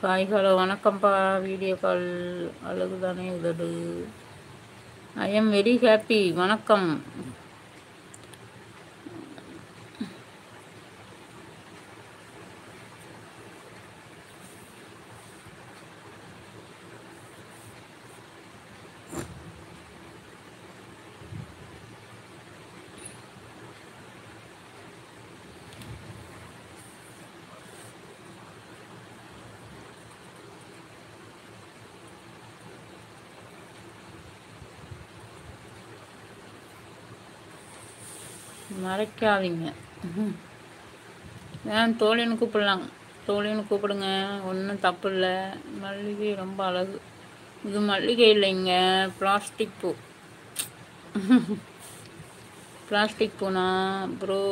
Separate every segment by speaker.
Speaker 1: Hi hello வணக்கம்ப்பா. Video call அழகு தானே உதடு. I am very happy. வணக்கம். மறைக்காதீங்க. ஏன் தோழின்னு கூப்பிடலாம், தோழின்னு கூப்பிடுங்க, ஒன்றும் தப்பு இல்லை. மல்லிகை ரொம்ப அழகு. இது மல்லிகை இல்லைங்க, பிளாஸ்டிக் பூ. பிளாஸ்டிக் பூனா ப்ரோ?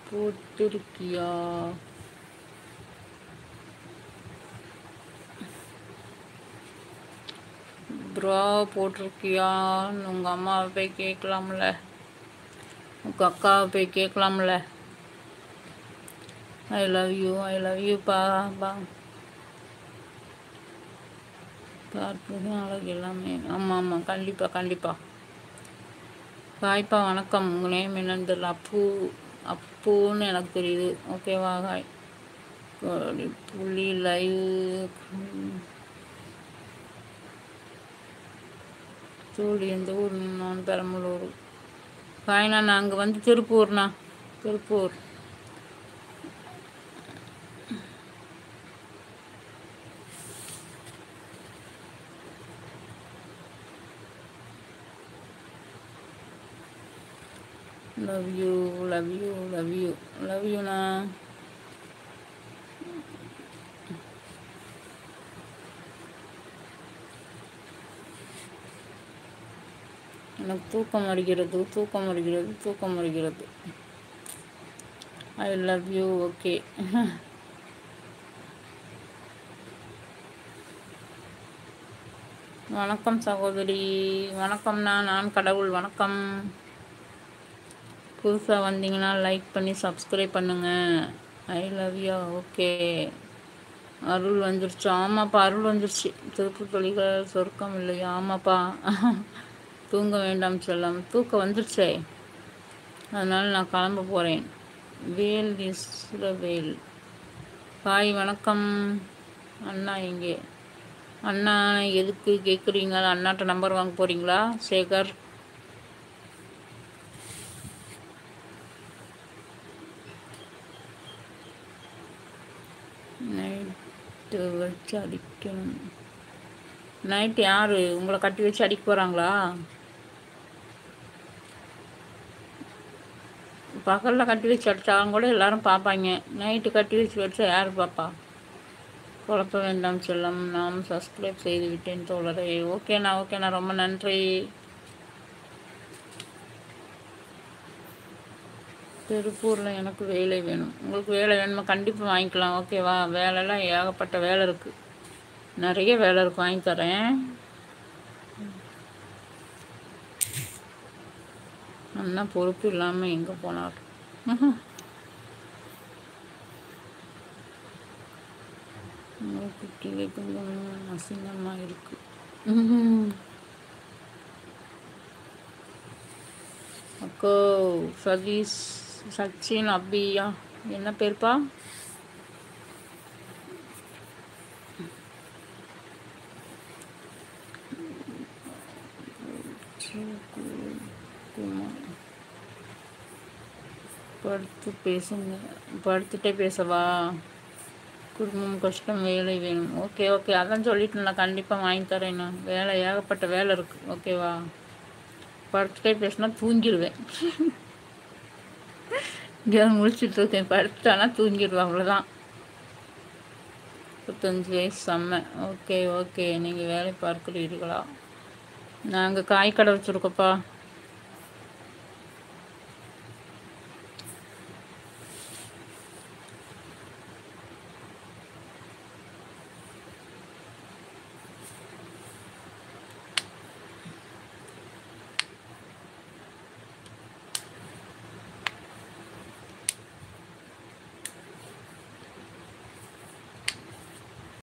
Speaker 1: பூத்திருக்கியா? ப்ரோ போட்டிருக்கியான்னு உங்கள் அம்மாவை போய் கேட்கலாம்ல, உங்கள் அக்காவை போய் கேட்கலாம்ல. ஐ லவ் யூ பா. பார்ப்பது அழகு எல்லாமே. ஆமாம் ஆமாம், கண்டிப்பாக கண்டிப்பாக. ஹாய்ப்பா, வணக்கம். உங்கள் நேம் என்னன்னு தெரியல. அப்புன்னு எனக்கு தெரியுது. ஓகேவா? ஹாய். புள்ளி லைவ் தோழி எந்த ஊர்? நான் பெரம்பலூர். ஹாய்ண்ணா, நான் அங்கே வந்து திருப்பூர்ண்ணா, Tiruppur. Love you love you love you love யூண்ணா. எனக்கு தூக்கம் வருகிறது, தூக்கம் வருகிறது, தூக்கம் வருகிறது. I love you. ஓகே. வணக்கம் சகோதரி. வணக்கம்ண்ணா, நான் கடவுள். வணக்கம். புதுசாக வந்தீங்கன்னா லைக் பண்ணி சப்ஸ்கிரைப் பண்ணுங்கள். ஐ லவ் யூ. ஓகே. அருள் வந்துருச்சு. ஆமாப்பா, அருள் வந்துருச்சு. திருப்பூர் தொழில்கள் சொர்க்கம் இல்லையா? ஆமாப்பா. தூங்க வேண்டாம் செல்லம். தூக்கம் வந்துருச்சே, அதனால் நான் கிளம்ப போகிறேன். வேல் இஸ்ரவேல். ஹாய் வணக்கம். அண்ணா எங்கே? அண்ணா எதுக்கு கேட்குறீங்க? அண்ணாட்ட நம்பர் வாங்க போகிறீங்களா சேகர்? நைட்டு வச்சு அடிக்கணும். நைட்டு யார் உங்களை கட்டி வச்சு அடிக்க போகிறாங்களா? பகலில் கட்டி வச்சு அடித்தாலும் கூட எல்லாரும் பார்ப்பாங்க. நைட்டு கட்டி வச்சு வச்சா யார் பார்ப்பா? குழப்ப வேண்டாம் செல்லம். நாம் சப்ஸ்கிரைப் செய்து விட்டேன் தோழரே. ஓகேண்ணா ஓகேண்ணா, ரொம்ப நன்றி. திருப்பூரில் எனக்கு வேலை வேணும். உங்களுக்கு வேலை வேணுமா? கண்டிப்பாக வாங்கிக்கலாம். ஓகேவா? வேலைலாம் ஏகப்பட்ட வேலை இருக்குது, நிறைய வேலை இருக்குது, வாங்கி தரேன். அண்ணா பொறுப்பு இல்லாமல் எங்கே போனார்? குட்டிலே கொஞ்சம் அசிங்கமாக இருக்கு. அக்கோ சதீஷ் சச்சின் அப்பியா, என்ன பேர்ப்பா? படுத்து பேசுங்க. படுத்துட்டே பேசவா? குடும்பம் கஷ்டம், வேலை வேணும். ஓகே ஓகே, அதான் சொல்லிட்டு நான் கண்டிப்பாக வாங்கி தரேன். நான் வேலை ஏகப்பட்ட வேலை இருக்குது. ஓகேவா? படுத்துட்டே பேசினா தூங்கிடுவேன். இங்கே முடிச்சுட்டு இருக்கேன். படுத்துட்டானா தூங்கிடுவேன், அவ்வளோதான். 35 வயசு செம்ம. Okay okay. நீங்கள் வேலை பார்க்குறீர்களா? நாங்கள் காய் கடை வச்சுருக்கோப்பா.